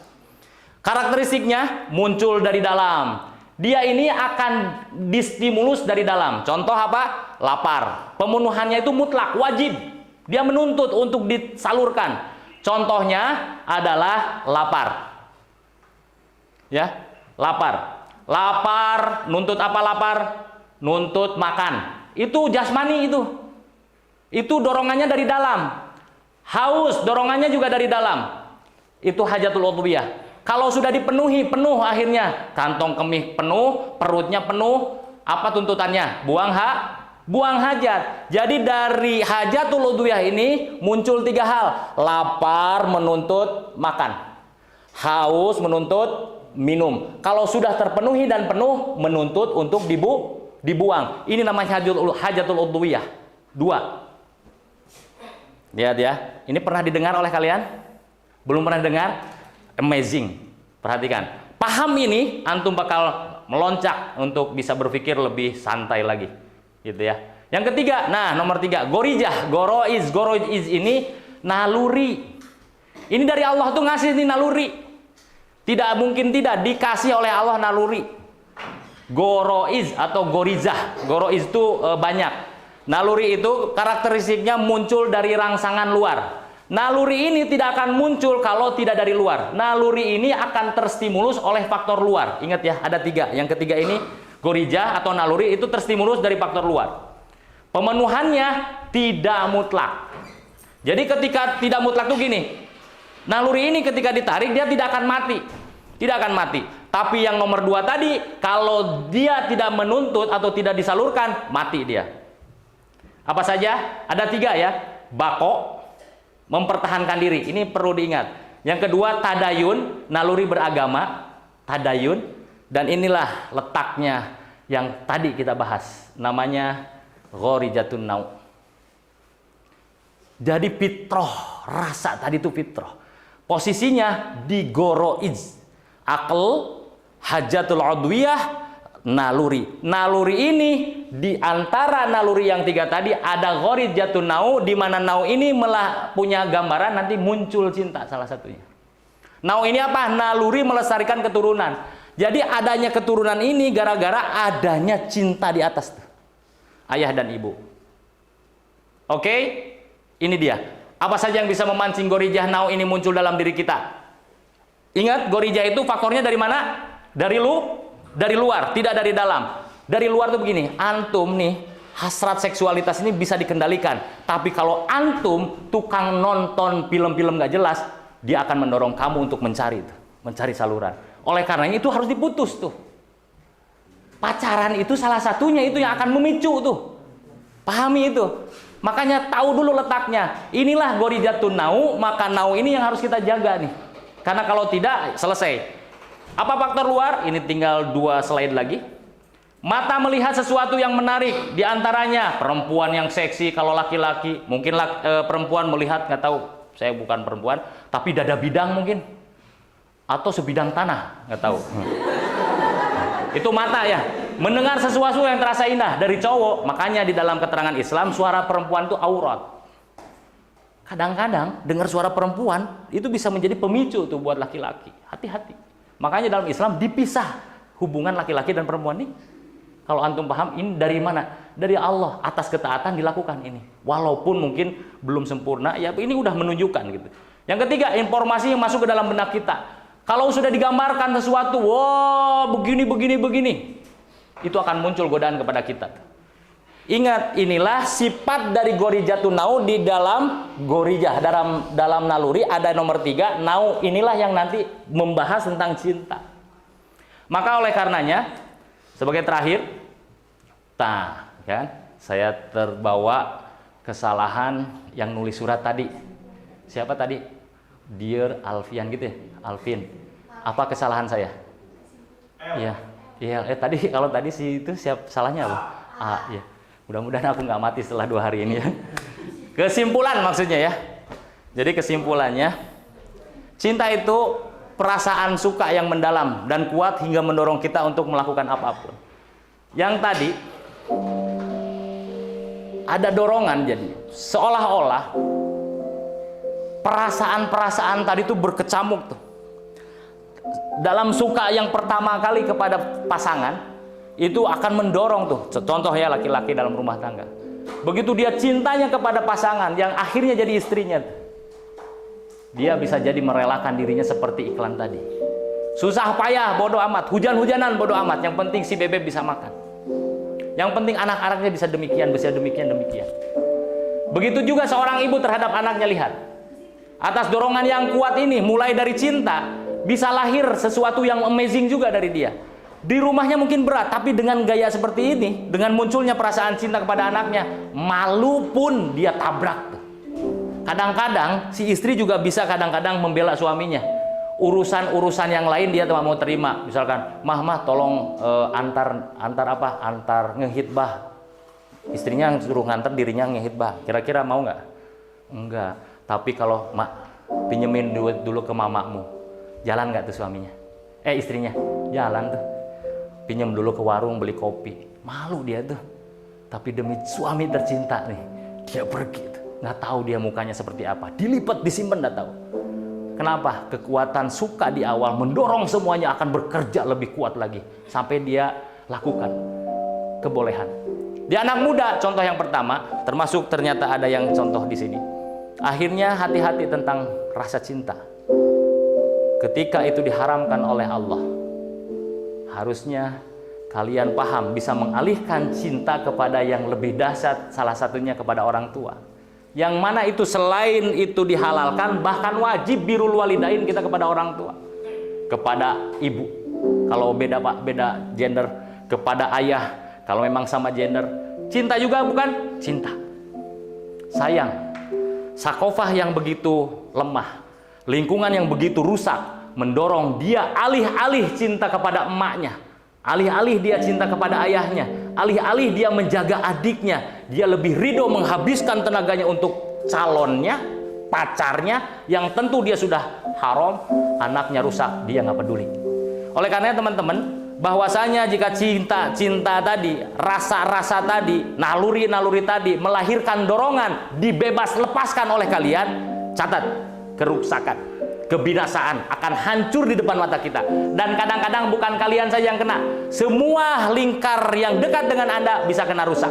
Karakteristiknya muncul dari dalam. Dia ini akan distimulus dari dalam. Contoh apa? Lapar. Pemenuhannya itu mutlak, wajib. Dia menuntut untuk disalurkan. Contohnya adalah lapar. Ya, lapar. Lapar, nuntut apa lapar? Nuntut makan. Itu jasmani itu. Itu dorongannya dari dalam. Haus, dorongannya juga dari dalam. Itu hajatul udhiyah. Kalau sudah dipenuhi, penuh akhirnya. Kantong kemih penuh, perutnya penuh. Apa tuntutannya? Buang hajat. Jadi dari hajatul udhiyah ini muncul tiga hal. Lapar menuntut makan. Haus menuntut minum. Kalau sudah terpenuhi dan penuh, menuntut untuk dibuang. Ini namanya hajatul udhiyah. Dua. Lihat ya. Ini pernah didengar oleh kalian? Belum pernah dengar? Amazing. Perhatikan. Paham ini, antum bakal meloncat untuk bisa berpikir lebih santai lagi. Gitu ya. Yang ketiga, nah nomor 3, gorijah. Goroiz ini naluri. Ini dari Allah tuh ngasih ini naluri. Tidak mungkin tidak dikasih oleh Allah naluri. goroiz atau gorizah. Goroiz itu banyak. Naluri itu karakteristiknya muncul dari rangsangan luar. Naluri ini tidak akan muncul kalau tidak dari luar. Naluri ini akan terstimulus oleh faktor luar. Ingat ya, ada 3. Yang ketiga ini, gorizah atau naluri itu terstimulus dari faktor luar. Pemenuhannya tidak mutlak. Jadi ketika tidak mutlak tuh gini, naluri ini ketika ditarik dia tidak akan mati. Tidak akan mati. Tapi yang nomor 2 tadi, kalau dia tidak menuntut atau tidak disalurkan, mati dia. Apa saja? Ada 3 ya. Bako, mempertahankan diri. Ini perlu diingat. Yang kedua, tadayun, naluri beragama. Tadayun. Dan inilah letaknya yang tadi kita bahas. Namanya ghorijatun nau. Jadi fitrah, rasa tadi itu fitrah. Posisinya di goroiz. Akal, hajatul udwiyah, naluri. Naluri ini di antara naluri yang 3 tadi ada ghorijatun nau, di mana nau ini punya gambaran nanti muncul cinta salah satunya. Nau ini apa? Naluri melestarikan keturunan. Jadi adanya keturunan ini gara-gara adanya cinta di atas tuh. Ayah dan ibu. Oke? Ini dia. Apa saja yang bisa memancing gorijah nau ini muncul dalam diri kita? Ingat, gorijah itu faktornya dari mana? Dari luar, tidak dari dalam. Dari luar tuh begini, antum nih, hasrat seksualitas ini bisa dikendalikan. Tapi kalau antum tukang nonton film-film gak jelas, dia akan mendorong kamu untuk mencari saluran. Oleh karenanya itu harus diputus tuh. Pacaran itu salah satunya itu yang akan memicu tuh. Pahami itu. Makanya tahu dulu letaknya. Inilah gorijatun nau, maka nau ini yang harus kita jaga nih. Karena kalau tidak, selesai. Apa faktor luar? Ini tinggal 2 slide lagi. Mata melihat sesuatu yang menarik. Di antaranya perempuan yang seksi. Kalau laki-laki, mungkin perempuan melihat, nggak tahu, saya bukan perempuan, tapi dada bidang mungkin. Atau sebidang tanah, nggak tahu. Itu mata ya. Mendengar sesuatu yang terasa indah dari cowok. Makanya di dalam keterangan Islam suara perempuan itu aurat. Kadang-kadang dengar suara perempuan itu bisa menjadi pemicu tuh buat laki-laki. Hati-hati. Makanya dalam Islam dipisah hubungan laki-laki dan perempuan ini. Kalau antum paham ini dari mana? Dari Allah. Atas ketaatan dilakukan ini. Walaupun mungkin belum sempurna, ya ini udah menunjukkan gitu. Yang ketiga, informasi yang masuk ke dalam benak kita. Kalau sudah digambarkan sesuatu, wah begini, itu akan muncul godaan kepada kita. Ingat, inilah sifat dari gorijatun nau di dalam gorijah. Dalam naluri ada nomor 3, nau inilah yang nanti membahas tentang cinta. Maka oleh karenanya, sebagai terakhir, kan, saya terbawa kesalahan yang nulis surat tadi. Siapa tadi? Dear Alfian gitu ya? Alvin. Apa kesalahan saya? Iya. Iya, tadi kalau tadi sih itu salahnya apa? Iya. Mudah-mudahan aku nggak mati setelah 2 hari ini ya. Kesimpulan maksudnya ya. Jadi kesimpulannya, cinta itu perasaan suka yang mendalam dan kuat hingga mendorong kita untuk melakukan apapun. Yang tadi ada dorongan, jadi seolah-olah perasaan-perasaan tadi itu berkecamuk tuh. Dalam suka yang pertama kali kepada pasangan, itu akan mendorong tuh. Contoh ya, laki-laki dalam rumah tangga. Begitu dia cintanya kepada pasangan yang akhirnya jadi istrinya, dia bisa jadi merelakan dirinya seperti iklan tadi. Susah payah bodoh amat, hujan-hujanan bodoh amat, yang penting si bebek bisa makan. Yang penting anak-anaknya bisa demikian. Begitu juga seorang ibu terhadap anaknya, lihat. Atas dorongan yang kuat ini, mulai dari cinta, bisa lahir sesuatu yang amazing juga dari dia. Di rumahnya mungkin berat, tapi dengan gaya seperti ini, dengan munculnya perasaan cinta kepada anaknya, malu pun dia tabrak. Kadang-kadang si istri juga bisa kadang-kadang membela suaminya. Urusan-urusan yang lain dia tidak mau terima. Misalkan, mah tolong antar ngehitbah. Istrinya suruh ngantar, dirinya ngehitbah. Kira-kira mau nggak? Enggak. Tapi kalau pinjemin duit dulu ke mamamu, jalan nggak tuh suaminya? Istrinya, jalan tuh. Pinjam dulu ke warung beli kopi. Malu dia tuh. Tapi demi suami tercinta nih, dia pergi tuh. Nggak tahu dia mukanya seperti apa. Dilipat, disimpan, nggak tahu. Kenapa? Kekuatan suka di awal mendorong semuanya akan bekerja lebih kuat lagi. Sampai dia lakukan kebolehan. Di anak muda, contoh yang pertama, termasuk ternyata ada yang contoh di sini. Akhirnya hati-hati tentang rasa cinta. Ketika itu diharamkan oleh Allah, harusnya kalian paham, bisa mengalihkan cinta kepada yang lebih dahsyat, salah satunya kepada orang tua. Yang mana itu selain itu dihalalkan, bahkan wajib birrul walidain kita kepada orang tua. Kepada ibu, kalau beda gender, kepada ayah, kalau memang sama gender. Cinta juga bukan? Cinta. Sayang, sakofah yang begitu lemah, lingkungan yang begitu rusak, mendorong dia alih-alih cinta kepada emaknya, alih-alih dia cinta kepada ayahnya, alih-alih dia menjaga adiknya, dia lebih ridho menghabiskan tenaganya untuk calonnya, pacarnya, yang tentu dia sudah haram, anaknya rusak, dia nggak peduli. Oleh karenanya teman-teman, bahwasanya jika cinta tadi, rasa-rasa tadi, naluri-naluri tadi melahirkan dorongan dibebas lepaskan oleh kalian, catat, kerusakan, kebinasaan akan hancur di depan mata kita. Dan kadang-kadang bukan kalian saja yang kena, semua lingkar yang dekat dengan Anda bisa kena rusak.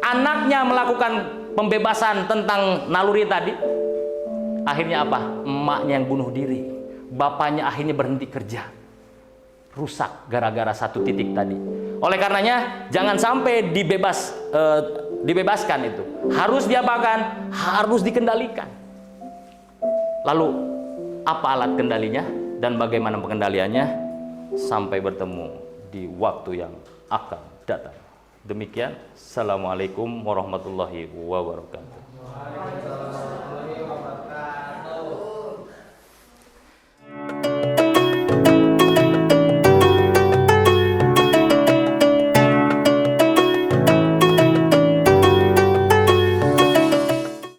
Anaknya melakukan pembebasan tentang naluri tadi, akhirnya apa? Emaknya yang bunuh diri, bapaknya akhirnya berhenti kerja, rusak gara-gara satu titik tadi. Oleh karenanya jangan sampai dibebaskan itu, harus diapakan? Harus dikendalikan. Lalu apa alat kendalinya dan bagaimana pengendaliannya? Sampai bertemu di waktu yang akan datang. Demikian, assalamualaikum warahmatullahi wabarakatuh.